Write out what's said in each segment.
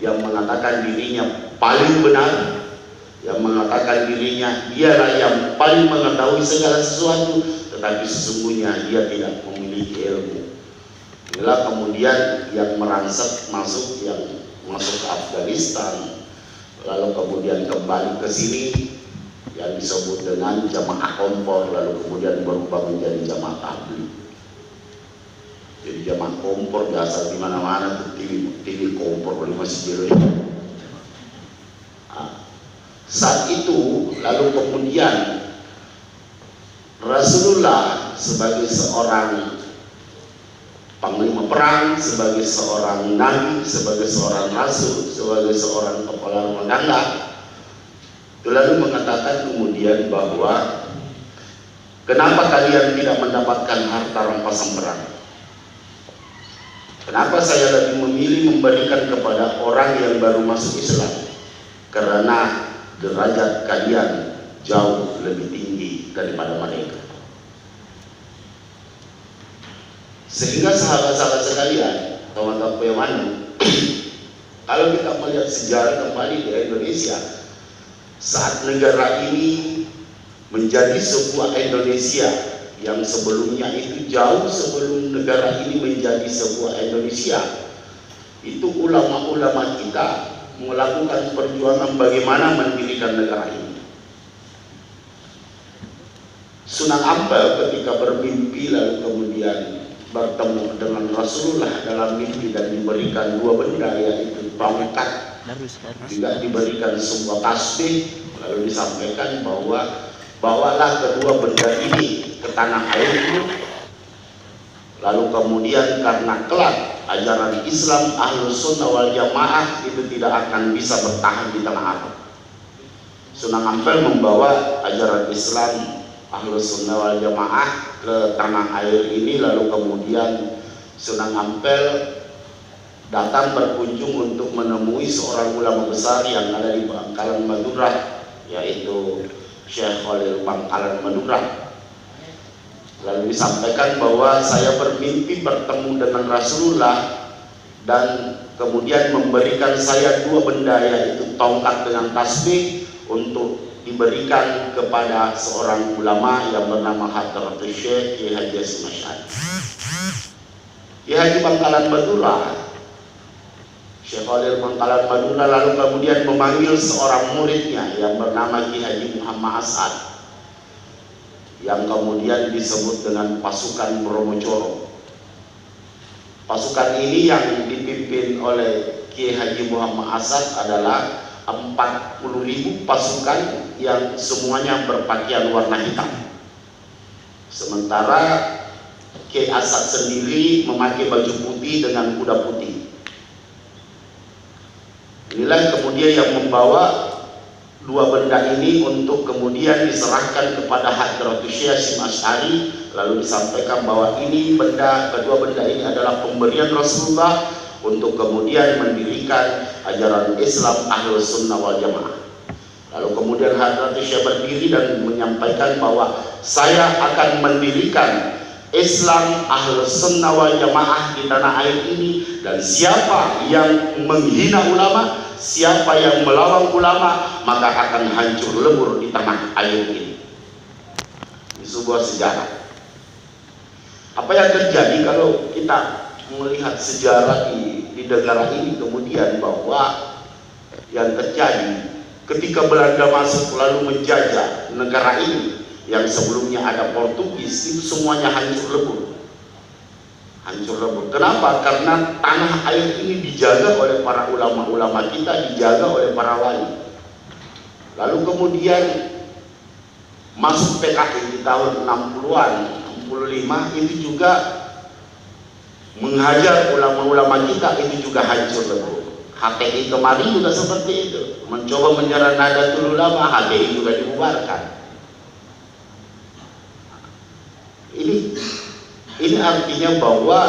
yang mengatakan dirinya paling benar, yang mengatakan dirinya dialah yang paling mengetahui segala sesuatu, tetapi sesungguhnya dia tidak memiliki ilmu. Inilah kemudian yang merangsek masuk ke Afghanistan, lalu kemudian kembali ke sini yang disebut dengan jamaah kompor, lalu kemudian berubah menjadi jamaah tabligh. Jadi jamaah kompor biasa di mana-mana tuh TV kompor di masjid. Saat itu lalu kemudian Rasulullah sebagai seorang panglima perang, sebagai seorang nabi, sebagai seorang rasul, sebagai seorang kepala rumah tangga, lalu mengatakan kemudian bahwa kenapa kalian tidak mendapatkan harta rampasan perang? Kenapa saya lebih memilih memberikan kepada orang yang baru masuk Islam? Karena derajat kalian jauh lebih tinggi daripada mereka. Sehingga sahabat-sahabat sekalian, teman-teman Pemanu, kalau kita melihat sejarah kembali di Indonesia, saat negara ini menjadi sebuah Indonesia yang sebelumnya itu jauh sebelum negara ini menjadi sebuah Indonesia, itu ulama-ulama kita melakukan perjuangan bagaimana mendirikan negara ini. Sunan Ampel ketika bermimpi lalu kemudian bertemu dengan Rasulullah dalam mimpi dan diberikan dua benda, yaitu tongkat, juga diberikan sebuah tasbih, lalu disampaikan bahwa bawalah kedua benda ini ke tanah air itu. Lalu kemudian karena kelak ajaran Islam Ahlus Sunnah wal Jamaah itu tidak akan bisa bertahan di tanah Arab, Sunan Ampel membawa ajaran Islam Ahlus Sunnah wal Jamaah ke tanah air ini. Lalu kemudian Sunan Ampel datang berkunjung untuk menemui seorang ulama besar yang ada di Bangkalan Madura, yaitu Syekh Khalil Bangkalan Madura. Lalu disampaikan bahwa saya bermimpi bertemu dengan Rasulullah dan kemudian memberikan saya dua benda, yaitu tongkat dengan tasbih, untuk diberikan kepada seorang ulama yang bernama Hadratul Syekh Kiai Haji Hasyim Asy'ari. Kiai Haji Bangkalan Madura, Syekh Khalil Bangkalan Madura lalu kemudian memanggil seorang muridnya yang bernama Kiai Haji Muhammad As'ad, yang kemudian disebut dengan pasukan Bromocoro. Pasukan ini yang dipimpin oleh Kiai Haji Muhammad As'ad adalah 40.000 pasukan yang semuanya berpakaian warna hitam. Sementara Kiai As'ad sendiri memakai baju putih dengan kuda putih. Inilah kemudian yang membawa dua benda ini untuk kemudian diserahkan kepada Hadratul Syekh Hasyim Asy'ari. Lalu disampaikan bahwa ini kedua benda ini adalah pemberian Rasulullah untuk kemudian mendirikan ajaran Islam Ahlus Sunnah wal Jamaah. Lalu kemudian Hadratul Syekh berdiri dan menyampaikan bahwa saya akan mendirikan Islam Ahlus Sunnah wal Jamaah di tanah air ini, dan siapa yang menghina ulama, siapa yang melawan ulama, maka akan hancur lebur di tanah air ini. Ini sebuah sejarah. Apa yang terjadi kalau kita melihat sejarah di negara ini kemudian, bahwa yang terjadi ketika Belanda masuk lalu menjajah negara ini yang sebelumnya ada Portugis, itu semuanya hancur lebur. Hancur lebur. Kenapa? Karena tanah air ini dijaga oleh para ulama-ulama kita, dijaga oleh para wali. Lalu kemudian masuk PKI di tahun 60-an, 65, itu juga menghajar ulama-ulama kita, itu juga hancur lebur. HTI kemarin juga seperti itu, mencoba menyerang Nahdlatul Ulama, HTI juga dibubarkan. Ini artinya bahwa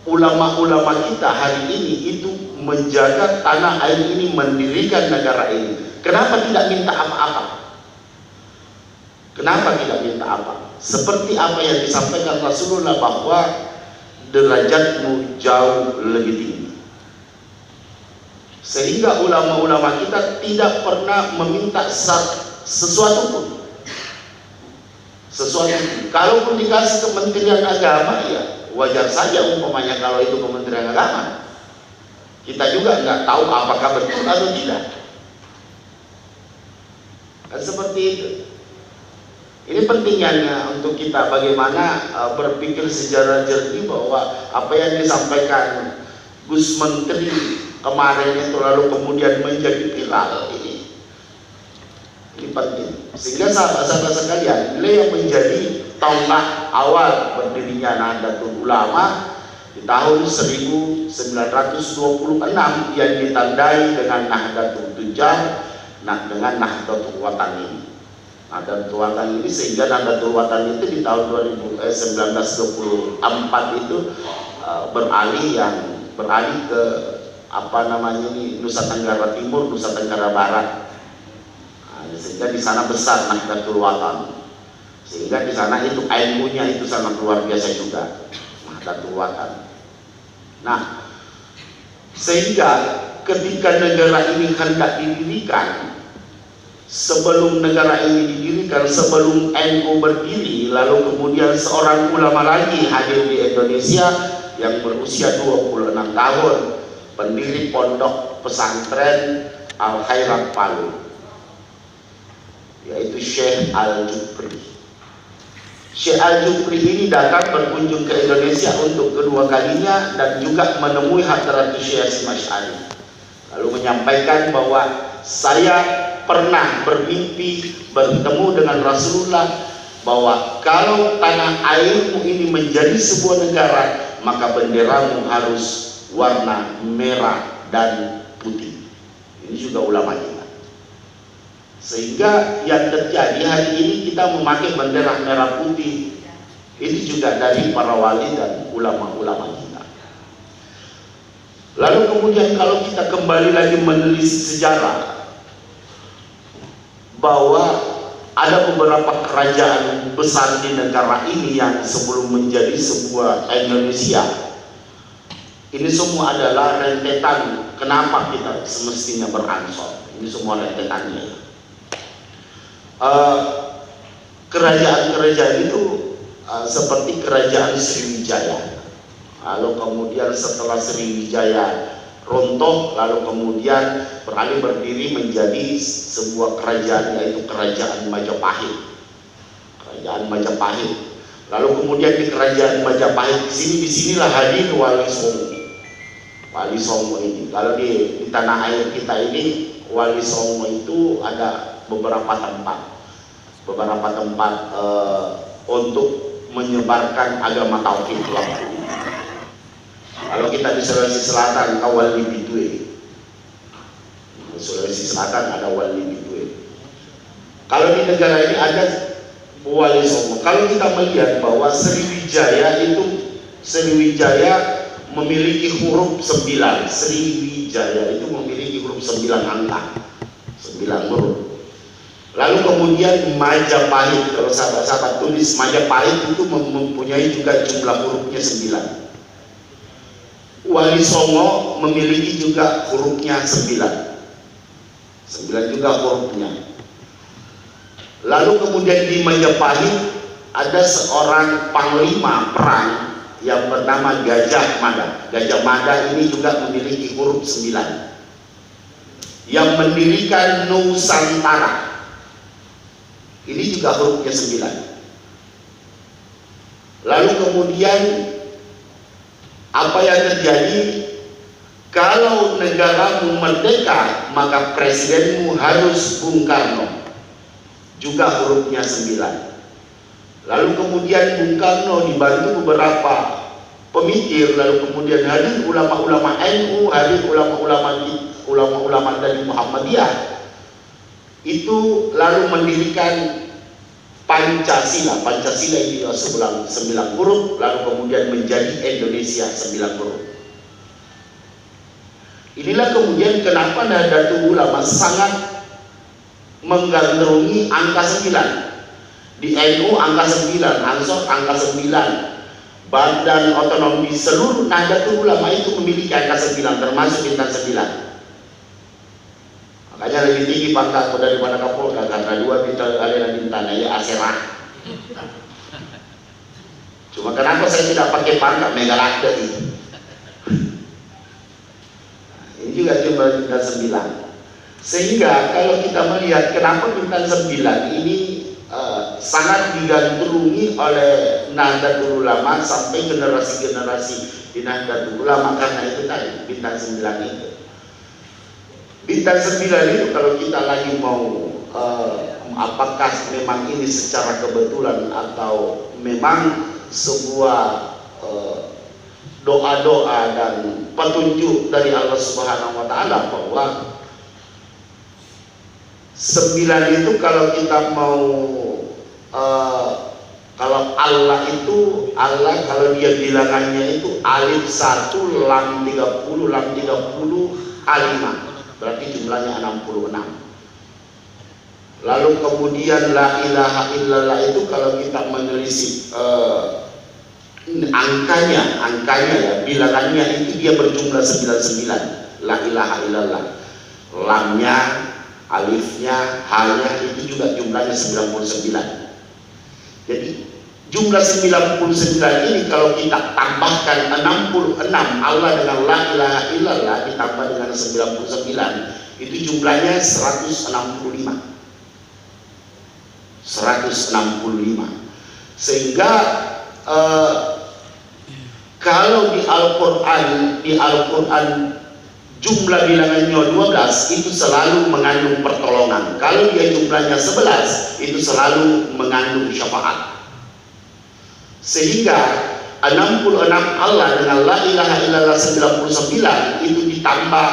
ulama-ulama kita hari ini itu menjaga tanah air ini, mendirikan negara ini. Kenapa tidak minta apa-apa? Kenapa tidak minta apa? Seperti apa yang disampaikan Rasulullah bahwa derajatmu jauh lebih tinggi. Sehingga ulama-ulama kita tidak pernah meminta sesuatu pun. Kalaupun dikasih Kementerian Agama, ya wajar saja umpamanya kalau itu Kementerian Agama. Kita juga nggak tahu apakah betul atau tidak. Kan seperti itu. Ini pentingnya untuk kita bagaimana berpikir secara jernih bahwa apa yang disampaikan Gus Menteri kemarin itu lalu kemudian menjadi viral ini penting. Sehingga sahabat-sahabat sekalian, nilai yang menjadi tonggak awal berdirinya Nahdlatul Ulama di tahun 1926 yang ditandai dengan Nahdlatul Tujar, dengan Nahdlatul Watan ini. Nahdlatul Watan ini sehingga Nahdlatul Watan itu di tahun 1924 itu beralih ke Nusa Tenggara Timur, Nusa Tenggara Barat. Sehingga di sana besar Nahdlatul Watan. Sehingga di sana itu ilmunya itu sangat luar biasa juga, Nahdlatul Watan. Nah, sehingga ketika negara ini hendak didirikan, sebelum negara ini didirikan, sebelum NU berdiri, lalu kemudian seorang ulama lagi hadir di Indonesia yang berusia 26 tahun, pendiri pondok pesantren Al-Khairat Palu, yaitu Syekh Al-Jufri. Syekh Al-Jufri ini datang berkunjung ke Indonesia untuk kedua kalinya dan juga menemui Hadratus Syekh Hasyim Asy'ari, lalu menyampaikan bahwa saya pernah bermimpi bertemu dengan Rasulullah bahwa kalau tanah airmu ini menjadi sebuah negara, maka benderamu harus warna merah dan putih. Ini juga ulama kita. Sehingga yang terjadi hari ini kita memakai bendera merah putih, ini juga dari para wali dan ulama-ulama kita. Lalu kemudian kalau kita kembali lagi menelisik sejarah, bahwa ada beberapa kerajaan besar di negara ini yang sebelum menjadi sebuah Indonesia, ini semua adalah rentetan kenapa kita semestinya beransur. Ini semua rentetannya. Kerajaan-kerajaan itu seperti kerajaan Sriwijaya. Lalu kemudian setelah Sriwijaya runtuh, lalu kemudian beralih berdiri menjadi sebuah kerajaan, yaitu kerajaan Majapahit. Kerajaan Majapahit. Lalu kemudian di kerajaan Majapahit disinilah hadir Wali Songo. Wali Songo ini, kalau di tanah air kita ini, Wali Songo itu ada beberapa tempat untuk menyebarkan agama tauhid. Kalau kita di Sulawesi Selatan, Wali Bidue. Sulawesi Selatan ada Wali Bidue. Kalau di negara ini ada Wali Songo. Kalau kita melihat bahwa Sriwijaya memiliki huruf 9. Sriwijaya itu memiliki huruf 9 angka, 9 huruf. Lalu kemudian Majapahit, kalau sahabat-sahabat tulis, Majapahit itu mempunyai juga jumlah hurufnya 9. Wali Songo memiliki juga hurufnya 9. 9 juga hurufnya. Lalu kemudian di Majapahit ada seorang panglima perang yang bernama Gajah Mada. Gajah Mada ini juga memiliki huruf 9, yang mendirikan Nusantara. Ini juga hurufnya 9. Lalu kemudian apa yang terjadi? Kalau negaramu merdeka, maka presidenmu harus Bung Karno, juga hurufnya 9. Lalu kemudian Bung Karno dibantu beberapa pemikir, lalu kemudian hadir ulama-ulama NU, hadir ulama-ulama dari Muhammadiyah, itu lalu mendirikan Pancasila. Pancasila itu 9 huruf, lalu kemudian menjadi Indonesia 9 huruf. Inilah kemudian kenapa Nahdlatul Ulama sangat menggandrungi angka 9. Di NU angka 9, Ansor angka 9, Badan Otonomi, seluruh Nahdlatul Ulama itu memiliki angka 9, termasuk bintang 9. Makanya lebih tinggi pangkatku daripada Kapolda karena 2 bintang aliran bintang ya aserah. Cuma kenapa saya tidak pakai pangkat megalakter itu? Ini juga jumlah bintang 9. Sehingga kalau kita melihat kenapa bintang 9 ini sangat digandrungi oleh Nahdlatul Ulama sampai generasi-generasi di Nahdlatul Ulama, karena itu tadi bintang 9 itu. Bintang 9 itu kalau kita lagi mau apakah memang ini secara kebetulan atau memang sebuah doa-doa dan petunjuk dari Allah Subhanahu wa taala bahwa 9 itu kalau kita mau kalau Allah itu kalau dia bilangannya itu alif 1 lam 30 lam 30 A5, berarti jumlahnya 66. Lalu kemudian la ilaha illallah itu kalau kita menelisik angkanya ya, bilangannya itu dia berjumlah 99. La ilaha illallah, lamnya, alifnya, halnya itu juga jumlahnya 99. Jadi jumlah 99 ini kalau kita tambahkan 66 Allah dengan la ilaha illallah ditambah dengan 99 itu jumlahnya 165. Sehingga kalau di Al-Quran jumlah bilangannya 12 itu selalu mengandung pertolongan. Kalau dia jumlahnya 11 itu selalu mengandung syafaat. Sehingga 66 Allah dengan la ilaha illallah 99 itu ditambah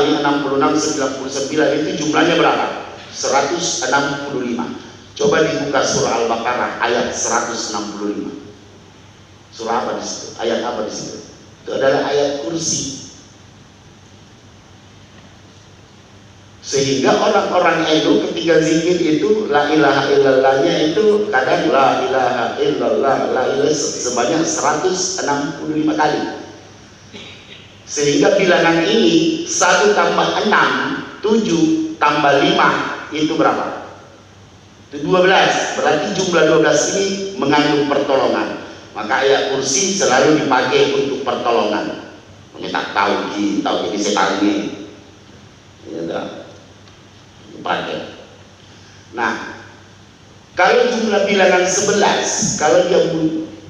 ini 66 99 itu jumlahnya berapa? 165. Coba dibuka surah Al-Baqarah ayat 165. Surah apa di situ? Ayat apa di situ? Itu adalah ayat kursi. Sehingga orang-orang itu ketika zikir itu la ilaha illallahnya itu kadang la ilaha illallah la ilaha sebanyak 165 kali. Sehingga bilangan ini 1 tambah 6 7 tambah 5 itu berapa? Itu 12. Berarti jumlah 12 ini mengandung pertolongan. Maka ayat kursi selalu dipakai untuk pertolongan. Kita tahu jadi setannya. Ya dah. Dipakai. Nah, kalau jumlah bilangan 11, kalau dia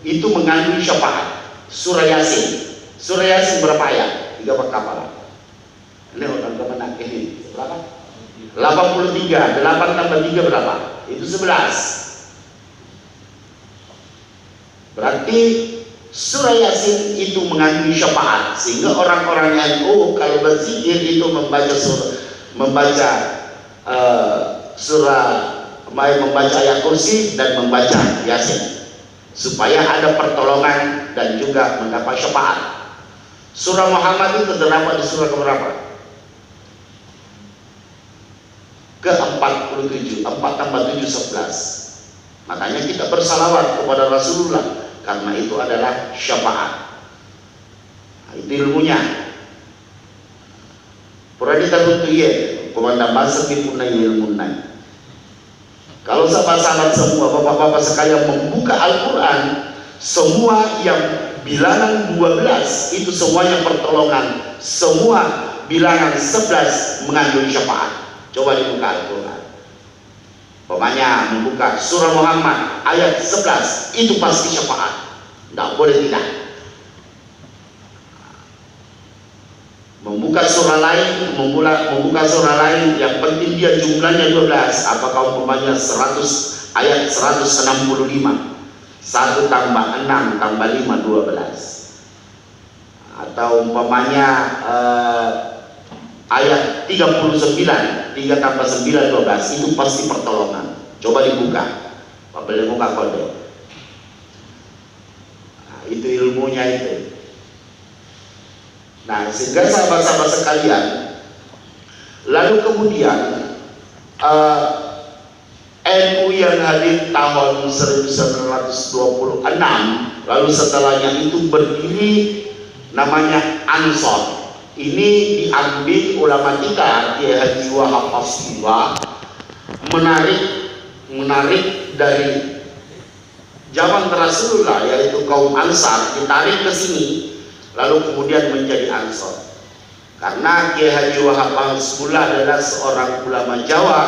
itu mengandung syafaat. Surah Yasin. Surah Yasin berapa ayat? 3 kapalan. Ini orang kemenang ini berapa? 83. 8 tambah 3 berapa? Itu 11. Berarti surah Yasin itu mengandung syafaat, sehingga orang-orang yang kalau berzikir itu membaca ayat kursi dan membaca Yasin supaya ada pertolongan dan juga mendapat syafaat. Surah Muhammad itu terdapat di surah keberapa? Ke-47. 4 tambah 7 11. Makanya kita bersalawat kepada Rasulullah karena itu adalah syafaat. Nah, itu ilmunya. Pradita Kutuye, Komanda Masa Dipunai Ilmunai. Kalau sahabat-sahabat semua, bapak-bapak sekalian membuka Al-Quran, semua yang bilangan 12 itu semuanya pertolongan. Semua bilangan 11 mengandung syafaat. Coba dibuka Al-Quran. Pokoknya membuka surah Muhammad ayat 11 itu pasti syafaat, tidak boleh tidak. Membuka surah lain, membuka surah lain yang penting dia jumlahnya 12. Apakah umpamanya 100 ayat 165, 1 tambah 6 tambah 5 12, atau umpamanya ayat 39 3 tambah 9 12 itu pasti pertolongan. Coba dibuka, boleh buka kode. Nah, itu ilmunya itu. Nah, sehingga sahabat-sahabat sekalian, lalu kemudian NU yang hadir tahun 1926, lalu setelahnya itu berdiri namanya Ansor. ini diambil ulama kita, Kiai Haji Wahab Asbullah, menarik dari zaman Rasulullah, yaitu kaum Ansar, ditarik ke sini, lalu kemudian menjadi Ansor. Karena Kiai Haji Wahab Asbullah adalah seorang ulama Jawa,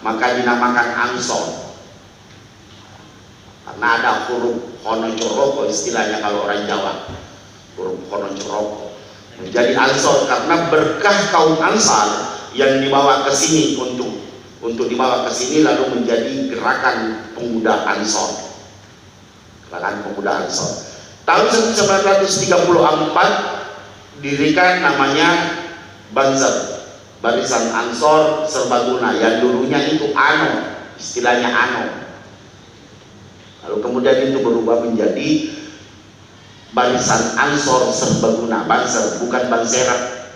maka dinamakan Ansor. Karena ada huruf kono coroko, istilahnya kalau orang Jawa, huruf kono coroko. Menjadi Ansor karena berkah kaum Ansar yang dibawa ke sini untuk dibawa ke sini, lalu menjadi gerakan pemuda Ansor. Gerakan pemuda Ansor. Tahun 1934 dirikan namanya Banser, Barisan Ansor Serbaguna, yang dulunya itu ANO, istilahnya ANO. Lalu kemudian itu berubah menjadi Barisan Ansor Serbaguna, Banser, bukan Banserap.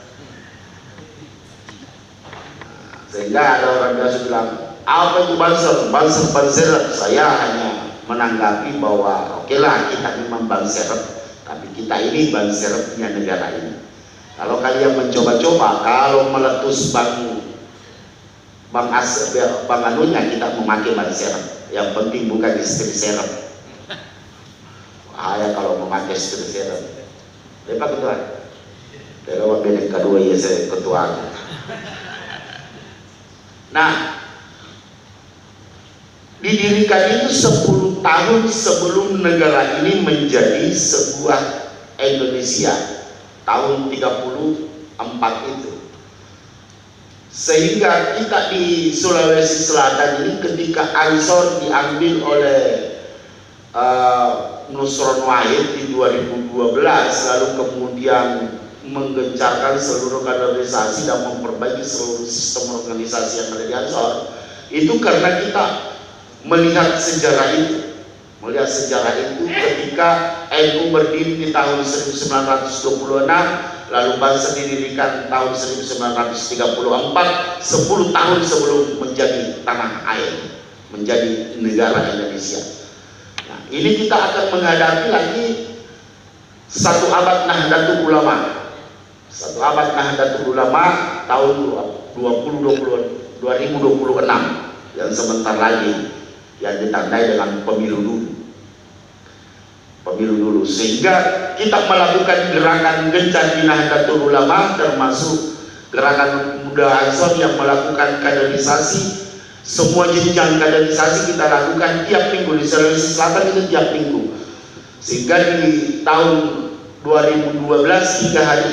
Sehingga ada orang biasa bilang, apa itu Banser? Banser. Saya hanya menanggapi bahwa oke lah, kita memang Banserap, tapi kita ini Banserapnya negara ini. Kalau kalian mencoba-coba, kalau meletus bang anunya, kita memakai Banserap. Yang penting bukan istri serap. Bahaya kalau memakai istri serap. Lepas ketua, kalau bedeng kedua ya saya ketua. Nah, didirikan itu 10 tahun sebelum negara ini menjadi sebuah Indonesia, tahun 34 itu. Sehingga kita di Sulawesi Selatan ini, ketika Ansor diambil oleh Nusron Wahid di 2012, lalu kemudian menggencarkan seluruh kaderisasi dan memperbaiki seluruh sistem organisasi yang ada di Ansor, itu karena kita melihat sejarah itu. Melihat sejarah itu ketika NU berdiri di tahun 1926, lalu Banser didirikan tahun 1934, 10 tahun sebelum menjadi tanah air, menjadi negara Indonesia. Nah, ini kita akan menghadapi lagi satu abad Nahdlatul Ulama. Satu abad Nahdlatul Ulama tahun 2026 yang sebentar lagi, yang ditandai dengan pemilu dulu, sehingga kita melakukan gerakan gencar di Nahdlatul Ulama, termasuk gerakan pemuda Ansor yang melakukan kaderisasi. Semua jenjang kaderisasi kita lakukan tiap minggu di Sulawesi Selatan, itu tiap minggu, sehingga di tahun 2012 hingga hari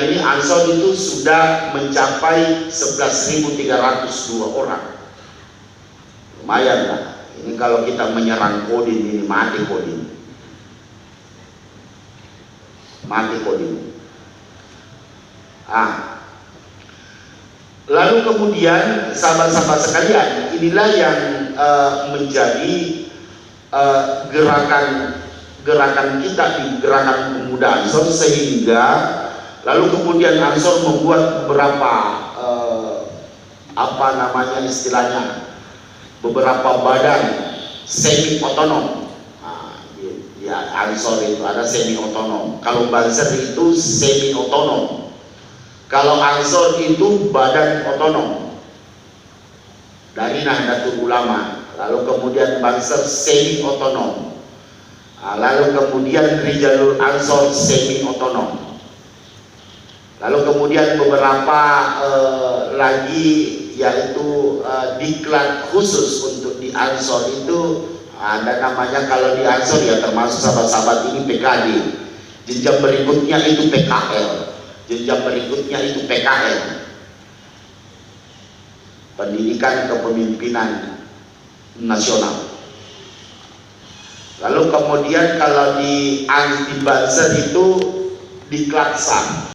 ini Ansor itu sudah mencapai 11.302 orang. Lumayan lah. Ini kalau kita menyerang Kodim, ini mati Kodim. Lalu kemudian sahabat-sahabat sekalian, inilah yang menjadi gerakan kita di gerakan pemuda Ansor, sehingga lalu kemudian Ansor membuat beberapa beberapa badan semi otonom. Ya, Ansor itu ada semi otonom. Kalau Banser itu semi otonom. Kalau Ansor itu badan otonom dari Nahdlatul Ulama. Lalu kemudian Banser semi otonom. Lalu kemudian Rijalul Ansor semi otonom. Lalu kemudian beberapa lagi, yaitu diklat khusus untuk di Ansor itu ada namanya, kalau di Ansor ya termasuk sahabat-sahabat ini PKD. Jenjang berikutnya itu PKL. Jenjang berikutnya itu PKN, Pendidikan Kepemimpinan Nasional. Lalu kemudian kalau di Banser itu diklat SAN.